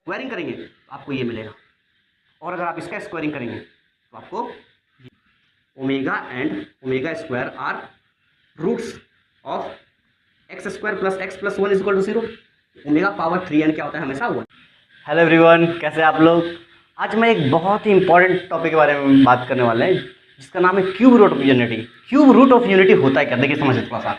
Squaring करेंगे तो आपको ये मिलेगा, और अगर आप इसका स्क्वायरिंग करेंगे तो आपको omega and omega square are roots of x square plus x plus one is equal to 0। Omega power 3n क्या होता है? हमेशा 1। हेलो एवरीवन, कैसे आप लोग? आज मैं एक बहुत ही इंपॉर्टेंट टॉपिक के बारे में बात करने वाला है जिसका नाम है cube root of unity. Cube root of unity होता है क्या? देखिए समझिए थोड़ा सा।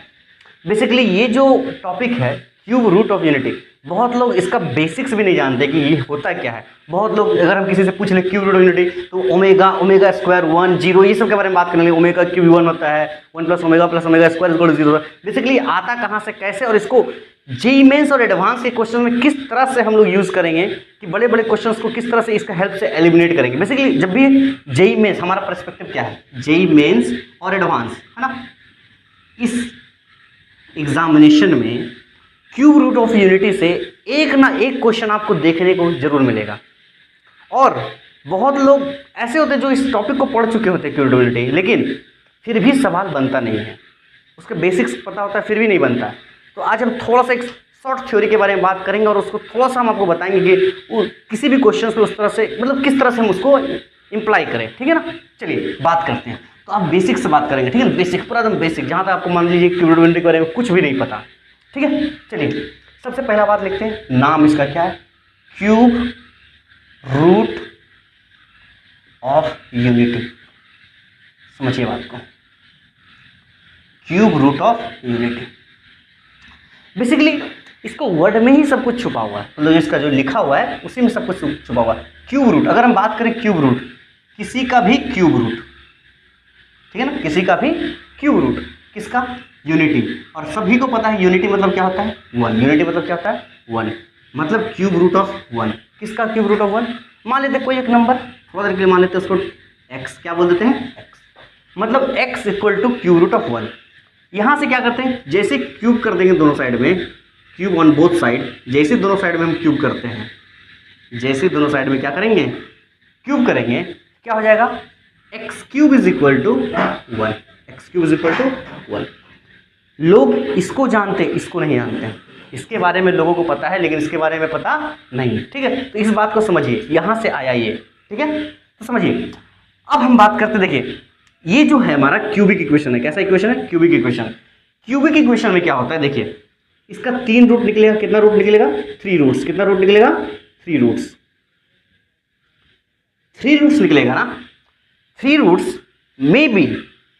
बेसिकली ये जो टॉपिक है क्यूब रूट ऑफ यूनिटी, बहुत लोग इसका बेसिक्स भी नहीं जानते कि ये होता क्या है। बहुत लोग अगर हम किसी से पूछ लें क्यूब रूट ऑफ यूनिटी तो ओमेगा स्क्वायर 1 0 ये सब के बारे में बात करने लगे। ओमेगा क्यूब 1 होता है, 1 plus omega square equal to 0। Basically आता कहाँ से, कैसे, और इसको जेई मेंस और एडवांस के क्वेश्चन में किस तरह से हम लोग यूज करेंगे कि बड़े बड़े क्वेश्चंस को किस तरह से इसका हेल्प से एलिमिनेट करेंगे। बेसिकली जब भी जेई मेंस, हमारा पर्सपेक्टिव क्या है, जेई मेंस और एडवांस है ना, इस एग्जामिनेशन में क्यूब रूट ऑफ यूनिटी से एक ना एक क्वेश्चन आपको देखने को जरूर मिलेगा। और बहुत लोग ऐसे होते हैं जो इस टॉपिक को पढ़ चुके होते हैं क्यूब रूट ऑफ यूनिटी, लेकिन फिर भी सवाल बनता नहीं है, उसके बेसिक्स पता होता है फिर भी नहीं बनता है। तो आज हम थोड़ा सा एक शॉर्ट थ्योरी के बारे में बात करेंगे और उसको थोड़ा सा हम आपको बताएंगे कि वो किसी भी क्वेश्चन पे उस तरह से, मतलब किस तरह से हम उसको इम्प्लाई करें, ठीक है ना। चलिए बात करते हैं। तो आप बेसिक से बात करेंगे, ठीक है, बेसिक, पूरा एकदम बेसिक, जहाँ तक आपको मान लीजिए क्यूब रूट ऑफ यूनिटी के बारे में कुछ भी नहीं पता, ठीक है। चलिए सबसे पहला बात लिखते हैं, नाम इसका क्या है, क्यूब रूट ऑफ यूनिटी। समझिए बात को, cube root of unity. Basically इसको वर्ड में ही सब कुछ छुपा हुआ है, मतलब इसका जो लिखा हुआ है उसी में सब कुछ छुपा हुआ है। क्यूब रूट, अगर हम बात करें क्यूब रूट, किसी का भी क्यूब रूट, ठीक है ना, किसी का भी क्यूब रूट, किसका? यूनिटी। और सभी को पता है यूनिटी मतलब क्या होता है, 1। यूनिटी मतलब क्या होता है, 1। मतलब क्यूब रूट ऑफ 1, किसका क्यूब रूट ऑफ 1? मान लेते कोई एक नंबर, थोड़ा देर के लिए मान लेते उसको x, क्या बोल देते हैं, x, मतलब x equal to cube root of 1। यहाँ से क्या करते हैं, जैसे क्यूब कर देंगे दोनों साइड में, क्यूब ऑन बोथ साइड, जैसे दोनों साइड में हम क्यूब करते हैं, जैसे दोनों साइड में क्या करेंगे, क्यूब करेंगे, क्या हो जाएगा, x cube is equal to 1। X cube is equal to 1। लोग इसको जानते, इसको नहीं जानते हैं। इसके बारे में लोगों को पता है लेकिन इसके बारे में पता नहीं, ठीक है। तो इस बात को समझिए, यहाँ से आया ये, ठीक है। तो समझिए, अब हम बात करते, देखिए ये जो है हमारा क्यूबिक इक्वेशन है। कैसा इक्वेशन है, क्यूबिक इक्वेशन। क्यूबिक इक्वेशन में क्या होता है, देखिए इसका 3 रूट निकलेगा। कितना रूट निकलेगा, 3 रूट्स। कितना रूट निकलेगा, 3 रूट्स। 3 रूट्स निकलेगा ना। 3 रूट्स में भी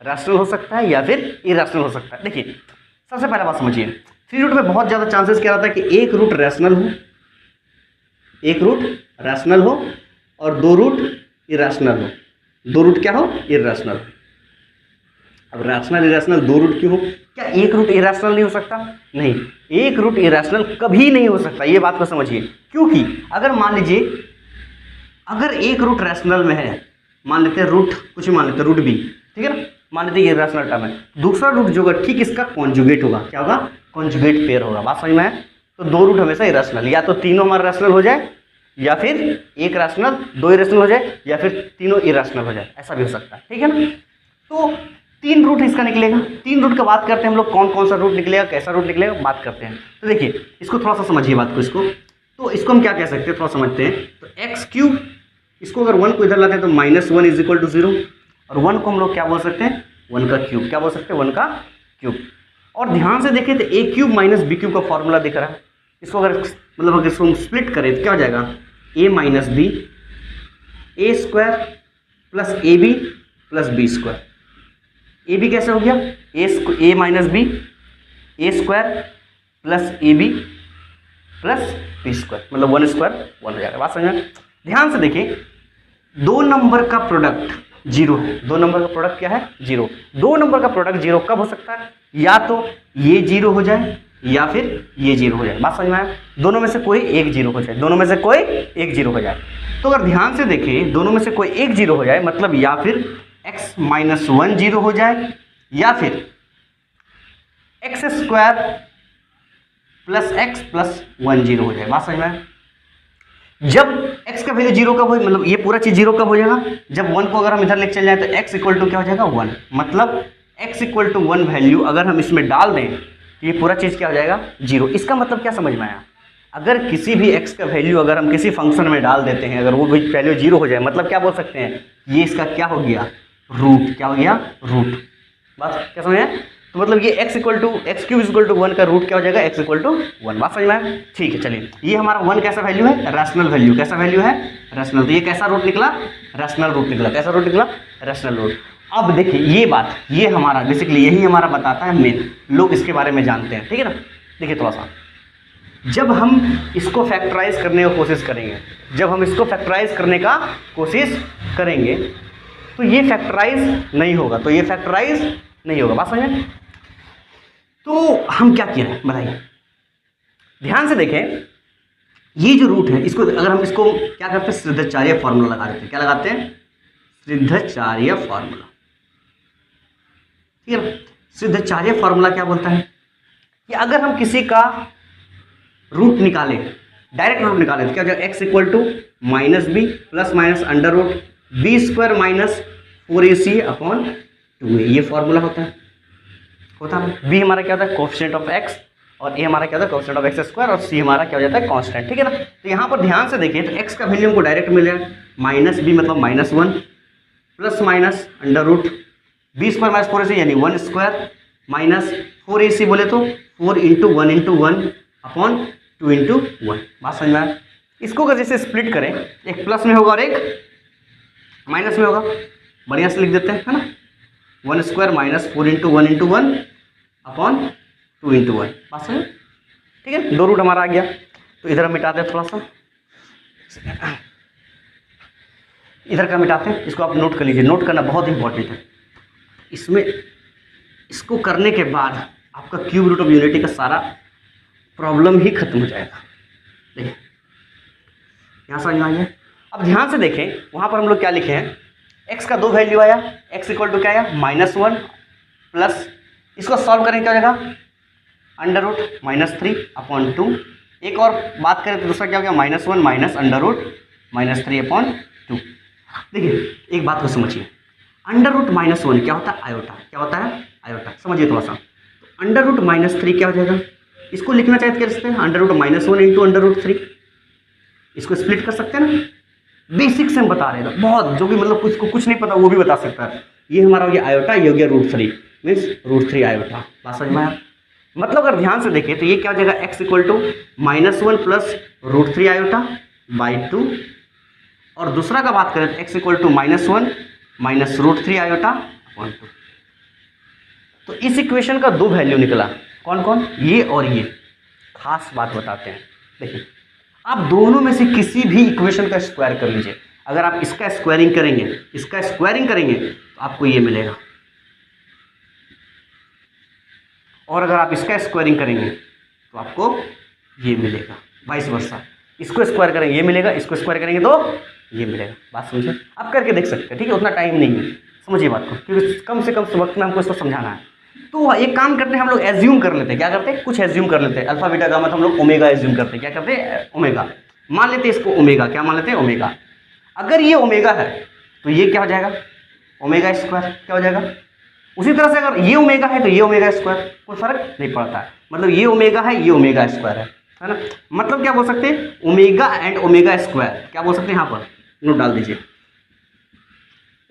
रैशनल हो सकता है या फिर इरेशनल हो सकता है। देखिए सबसे पहला बात समझिए, 3 रूट में बहुत ज्यादा चांसेस क्या रहता है कि एक रूट रैशनल हो, एक रूट रैशनल हो और 2 रूट इरेशनल हो। 2 रूट क्या हो, इरेशनल। अब रैशनल इरेशनल 2 रूट क्यों हो? क्या एक रूट इरेशनल नहीं हो सकता? नहीं, एक रूट इरेशनल कभी नहीं हो सकता, ये बात को समझिए। क्योंकि अगर मान लीजिए, अगर एक रूट रैशनल में है, मान लेते हैं रूट, कुछ मान लेते हैं रूट बी, ठीक है ना, मान लेते हैं ये रैशनल टर्म है, दूसरा रूट जो होगा ठीक इसका कॉन्जुगेट होगा। क्या होगा, कॉन्जुगेट पेयर होगा। बात समझ में है? तो 2 रूट हमेशा इरेशनल, या तो तीनों हमारा रैशनल हो जाए, या फिर एक रैशनल, 2 इरेशनल हो जाए, या फिर तीनों इरेशनल हो जाए, ऐसा भी हो सकता है, ठीक है ना। तो 3 रूट इसका निकलेगा। 3 रूट का बात करते हैं हम लोग, कौन कौन सा रूट निकलेगा, कैसा रूट निकलेगा, बात करते हैं। तो देखिए इसको थोड़ा सा समझिए बात को, इसको तो इसको हम क्या कह सकते हैं, थोड़ा समझते हैं। तो एक्स क्यूब, इसको अगर 1 को इधर लाते हैं तो -1 इज इक्वल टू 0, और 1 को हम लोग क्या बोल सकते हैं, 1 का क्यूब। क्या बोल सकते हैं, 1 का क्यूब। और ध्यान से देखें तो a cube minus B cube का फॉर्मूला दिख रहा है। इसको अगर मतलब अगर इसको हम स्प्लिट करें तो क्या हो जाएगा, a minus B, A square plus A B plus B square. A B कैसे हो गया, A minus B, A square plus A B plus B square, मतलब 1 स्क्वायर 1 हो जाएगा। बात समझ में? ध्यान से देखिए, 2 नंबर का प्रोडक्ट 0 है। 2 नंबर का प्रोडक्ट क्या है, 0। 2 नंबर का प्रोडक्ट 0 कब हो सकता है, या तो ये 0 हो जाए या फिर ये 0 हो जाए। बात समझ में आया? दोनों में से कोई एक 0 हो जाए, दोनों में से कोई एक 0 हो जाए। तो अगर ध्यान से देखें, दोनों में से कोई एक 0 हो जाए, मतलब या फिर x माइनस 1 0 हो जाए, या फिर x square plus x plus 1 0 हो जाए। बात समझ में आया? जब x का वैल्यू 0 कब हो, मतलब ये पूरा चीज 0 कब हो जाएगा, जब 1 को अगर हम इधर लेके चल जाए तो x इक्वल टू क्या हो जाएगा, 1। मतलब x इक्वल टू 1 वैल्यू अगर हम इसमें डाल दें, ये पूरा चीज क्या हो जाएगा, 0। इसका मतलब क्या समझ में आया, अगर किसी भी x का वैल्यू अगर हम किसी फंक्शन में डाल देते हैं, अगर वो वैल्यू 0 हो जाए, मतलब क्या बोल सकते हैं, ये इसका क्या हो गया, रूट। क्या हो गया, रूट। बात क्या समझ में? तो मतलब ये x क्यूब इक्वल टू 1 का रूट क्या हो जाएगा, x इक्वल टू 1। बात समझ में आया? ठीक है, चलिए ये हमारा 1 कैसा वैल्यू है, रैशनल वैल्यू। कैसा वैल्यू है, रैशनल। तो ये कैसा रूट निकला, रैशनल रूट निकला। कैसा रूट निकला, रैशनल रूट। अब देखिए ये बात, ये हमारा बेसिकली यही हमारा बताता है मेन, लोग इसके बारे में जानते हैं, ठीक है ना। देखिए थोड़ा सा, जब हम इसको फैक्टराइज करने की कोशिश करेंगे, जब हम इसको फैक्टराइज करने का कोशिश करेंगे तो ये फैक्टराइज नहीं होगा, तो ये फैक्टराइज नहीं होगा। बात समझ में? तो हम क्या किया है बताइए, ध्यान से देखें। ये जो रूट है, इसको अगर हम इसको क्या करते हैं, श्रीधराचार्य फॉर्मूला लगा देते हैं। क्या लगाते हैं, श्रीधराचार्य फॉर्मूला, ठीक है। श्रीधराचार्य फॉर्मूला क्या बोलता है कि अगर हम किसी का रूट निकालें, डायरेक्ट रूट निकालें, तो क्या हो जाएगा, x equal to minus B plus minus under root B square minus 4ac upon 2a। ये फॉर्मूला होता है बी हमारा क्या होता है, कोएफिशिएंट ऑफ एक्स, और ए हमारा क्या होता है, कोएफिशिएंट ऑफ एक्स स्क्वायर, और सी हमारा क्या हो जाता है, कांस्टेंट, ठीक है ना। तो यहाँ पर ध्यान से देखिए, तो एक्स का वैल्यू हमको डायरेक्ट मिलेगा माइनस बी मतलब -1 plus minus under root B square minus 4ac यानी 1 स्क्वायर माइनस 4ac बोले तो 4 इंटू 1 इंटू 1 अपॉन 2 इंटू 1। बात समझ में आया? इसको अगर जैसे स्प्लिट करें, एक प्लस में होगा और एक माइनस में होगा, बढ़िया से लिख देते हैं, है ना। 1 square minus 4 into 1 into 1 upon 2 into 1। बात समझ? ठीक है, दो रूट हमारा आ गया। तो इधर हम मिटाते हैं, थोड़ा सा इधर का मिटाते हैं, इसको आप नोट कर लीजिए, नोट करना बहुत इंपॉर्टेंट है। इसमें इसको करने के बाद आपका क्यूब रूट ऑफ यूनिटी का सारा प्रॉब्लम ही खत्म हो जाएगा। देखिए यहाँ समझ में आइए। अब ध्यान से देखें, वहाँ पर हम लोग क्या लिखे हैं, x का दो वैल्यू आया, x इक्वल टू क्या आया, -1 प्लस, इसको सॉल्व करें क्या हो जाएगा, अंडर रूट -3 अपॉन 2। एक और बात करें तो दूसरा क्या हो गया, -1 माइनस अंडर रूट -3 अपॉन 2। देखिए एक बात को समझिए, अंडर रूट -1 क्या होता है, आयोटा। क्या होता है, आयोटा। समझिए थोड़ा सा, तो अंडर रूट -3 क्या हो जाएगा, इसको लिखना चाहते क्या लिखते हैं, under root -1 into under root 3। इसको स्प्लिट कर सकते हैं ना, बेसिक से हम बता रहे हैं, बहुत जो भी मतलब कुछ नहीं पता वो भी बता सकता है। ये हमारा हो गया आयोटा, ये हो गया √3 मीन्स √3 आयोटा। बात समझ में आया? मतलब अगर ध्यान से देखें तो ये क्या हो जाएगा, x equal to -1 plus √3 iota by 2, और दूसरा का बात करें तो x equal to -1 minus √3 iota upon 2। तो इस इक्वेशन का दो वैल्यू निकला, कौन कौन, ये और ये। खास बात बताते हैं, देखिए आप दोनों में से किसी भी इक्वेशन का स्क्वायर कर लीजिए। अगर आप इसका स्क्वायरिंग करेंगे, इसका स्क्वायरिंग करेंगे तो आपको ये मिलेगा, और अगर आप इसका स्क्वायरिंग करेंगे तो आपको ये मिलेगा, वाइस वर्सा। इसको स्क्वायर करेंगे ये मिलेगा, इसको स्क्वायर करेंगे तो ये मिलेगा। बात समझिए, आप करके देख सकते हैं, ठीक है, उतना टाइम नहीं है, समझिए बात को, क्योंकि कम से कम वक्त में हमको इसको समझाना है। तो एक काम करते हैं, हम लोग एज्यूम कर लेते हैं, क्या करते हैं, कुछ एज्यूम कर लेते हैं, अल्फा बीटा गामा, तो हम लोग ओमेगा एज्यूम करते हैं। क्या करते हैं, ओमेगा मान लेते हैं, इसको ओमेगा क्या मान लेते हैं, ओमेगा। अगर ये ओमेगा है तो ये क्या हो जाएगा, ओमेगा स्क्वायर क्या हो जाएगा। उसी तरह से अगर ये ओमेगा है तो ये ओमेगा स्क्वायर, कोई फर्क नहीं पड़ता है, मतलब ये ओमेगा है, ये ओमेगा स्क्वायर है ना। मतलब क्या बोल सकते हैं, ओमेगा एंड ओमेगा स्क्वायर, क्या बोल सकते हैं, यहाँ पर नोट डाल दीजिए,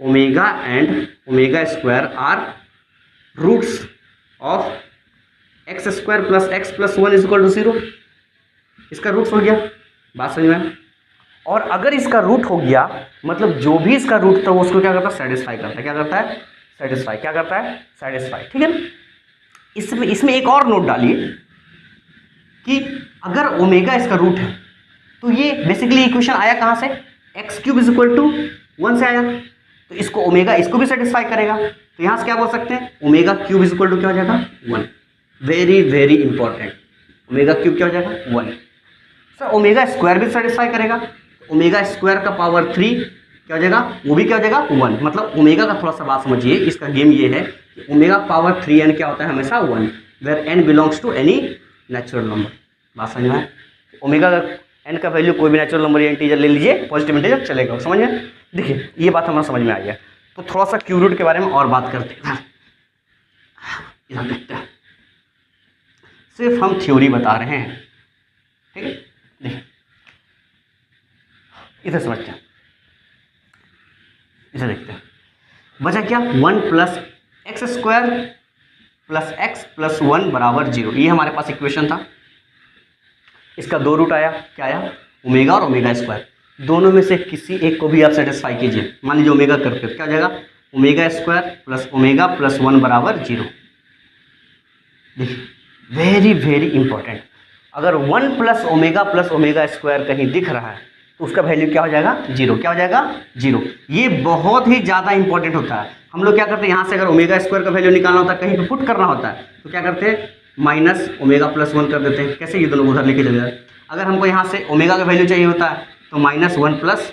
omega and omega square are roots of x square plus x plus 1 is equal to 0। इसका रूट हो गया, बात समझ में। और अगर इसका रूट हो गया, मतलब जो भी इसका रूट था वो उसको क्या करता है, सेटिस्फाई करता है। क्या करता है, सेटिस्फाई। क्या करता है, सेटिस्फाई, ठीक है ना। इसमें एक और नोट डालिए कि अगर ओमेगा इसका रूट है तो ये बेसिकली इक्वेशन आया कहाँ से, x cube is equal to 1 से आया, तो इसको ओमेगा इसको भी सेटिस्फाई करेगा। तो यहाँ से क्या बोल सकते हैं, omega cube is equal to क्या हो जाएगा, 1। Very very important, omega cube क्या हो जाएगा, 1। सर ओमेगा स्क्वायर भी सेटिस्फाई करेगा, ओमेगा स्क्वायर का पावर 3 क्या हो जाएगा, वो भी क्या हो जाएगा, 1। मतलब ओमेगा का थोड़ा सा बात समझिए, इसका गेम ये है कि ओमेगा पावर 3n क्या होता है, हमेशा 1, where n belongs to any natural number. बात समझ में आए, ओमेगा n का वैल्यू कोई भी नेचुरल नंबर या इंटीजर ले लीजिए, पॉजिटिव इंटीजर चलेगा, समझ में। देखिए ये बात हमारा समझ में आ गया। तो थोड़ा सा क्यूब रूट के बारे में और बात करते हैं, इधर देखते हैं। सिर्फ हम थ्योरी बता रहे हैं, ठीक है, इसे समझते हैं, इसे देखते हैं। बचा क्या, 1 plus x square plus x plus 1 बराबर 0। ये हमारे पास इक्वेशन था। इसका 2 रूट आया, क्या आया, ओमेगा और ओमेगा स्क्वायर। दोनों में से किसी एक को भी आप सेटिस्फाई कीजिए। मान लीजिए ओमेगा करके क्या हो जाएगा, omega square plus omega plus 1 बराबर 0। देखिए वेरी वेरी इंपॉर्टेंट, अगर 1 प्लस ओमेगा स्क्वायर कहीं दिख रहा है तो उसका वैल्यू क्या हो जाएगा, 0। क्या हो जाएगा, 0। ये बहुत ही ज़्यादा इंपॉर्टेंट होता है। हम लोग क्या करते हैं, यहाँ से अगर ओमेगा स्क्वायर का वैल्यू निकालना होता है, कहीं पे पुट करना होता है, तो क्या करते हैं, माइनस ओमेगा प्लस 1 कर देते हैं। कैसे, ये दोनों उधर लेके चले जाए। अगर हमको यहाँ से ओमेगा का वैल्यू चाहिए होता है तो माइनस 1 प्लस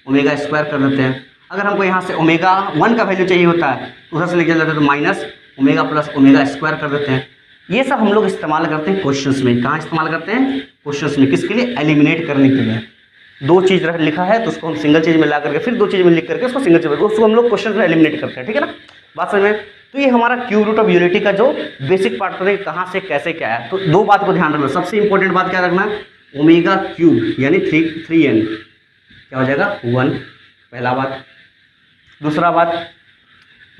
ओमेगा स्क्वायर कर देते हैं। अगर हमको यहाँ से ओमेगा 1 का वैल्यू चाहिए होता है उधर से लेके जाते हैं तो minus omega plus omega square कर देते हैं। ये सब हम लोग इस्तेमाल करते हैं क्वेश्चंस में। कहाँ इस्तेमाल करते हैं, क्वेश्चंस में। किसके लिए, एलिमिनेट करने के लिए। 2 चीज़ लिखा है तो उसको हम सिंगल चीज़ में ला करके फिर 2 चीज़ में लिख करके उसको सिंगल चीज़ में, उसको हम लोग क्वेश्चन में एलिमिनेट करते हैं। ठीक है ना, बात समझ में। तो ये हमारा क्यूब रूट ऑफ यूनिटी का जो बेसिक पार्ट होता है, कहाँ से कैसे क्या है। तो 2 बात को ध्यान रखना। सबसे इंपॉर्टेंट बात क्या रखना है, ओमेगा क्यूब यानी 3n क्या हो जाएगा, 1, पहला बात। दूसरा बात,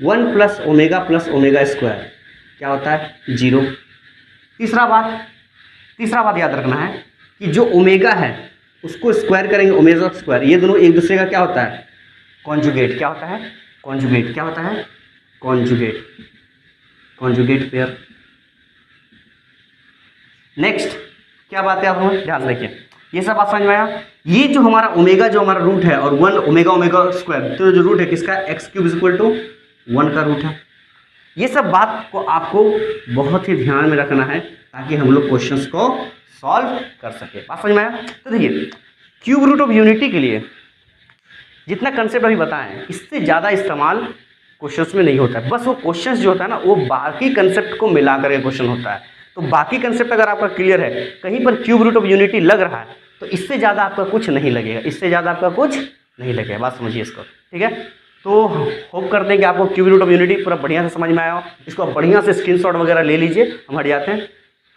1 प्लस ओमेगा स्क्वायर क्या होता है, 0। तीसरा बात याद रखना है कि जो ओमेगा है उसको स्क्वायर करेंगे, ओमेगा स्क्वायर, ये दोनों एक दूसरे का क्या होता है, कॉन्जुगेट। क्या होता है, कॉन्जुगेट। क्या होता है, कॉन्जुगेट पेयर। नेक्स्ट क्या बात है, आप हमें ध्यान रखिए। ये सब बात समझ में आया। ये जो हमारा ओमेगा, जो हमारा रूट है, और 1 ओमेगा स्क्वायर, तो जो रूट है किसका, x cube is equal to 1 का रूट है। ये सब बात को आपको बहुत ही ध्यान में रखना है ताकि हम लोग क्वेश्चंस को सॉल्व कर सके। बात समझ में आया। तो देखिए क्यूब रूट ऑफ यूनिटी के लिए जितना कंसेप्ट अभी बताएं, इससे ज़्यादा इस्तेमाल क्वेश्चंस में नहीं होता है। बस वो क्वेश्चंस जो होता है ना, वो बाकी कंसेप्ट को मिला करके क्वेश्चन होता है। तो बाकी कंसेप्ट अगर आपका क्लियर है, कहीं पर क्यूब रूट ऑफ यूनिटी लग रहा है तो इससे ज़्यादा आपका कुछ नहीं लगेगा, इससे ज़्यादा आपका कुछ नहीं लगेगा। बात समझिए इसको, ठीक है। तो होप करते हैं कि आपको क्यूब रूट ऑफ यूनिटी पूरा बढ़िया से समझ में आया हो। इसको आप बढ़िया से स्क्रीनशॉट वगैरह ले लीजिए, हम हट जाते हैं।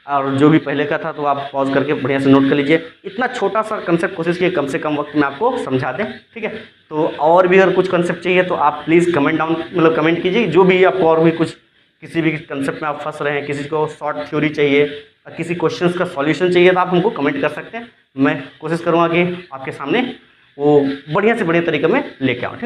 और जो भी पहले का था तो आप पॉज करके बढ़िया से नोट कर लीजिए। इतना छोटा सा कंसेप्ट कोशिश कीजिए कम से कम वक्त में आपको समझा दें, ठीक है। तो और भी अगर कुछ कंसेप्ट चाहिए तो आप प्लीज़ कमेंट कीजिए। जो भी आपको और भी कुछ किसी भी कंसेप्ट में आप फंस रहे हैं, किसी को शॉर्ट थ्योरी चाहिए, किसी क्वेश्चन का सॉल्यूशन चाहिए, तो आप हमको कमेंट कर सकते हैं। मैं कोशिश करूँगा कि आपके सामने वो बढ़िया से बढ़िया तरीके में लेके आऊँ।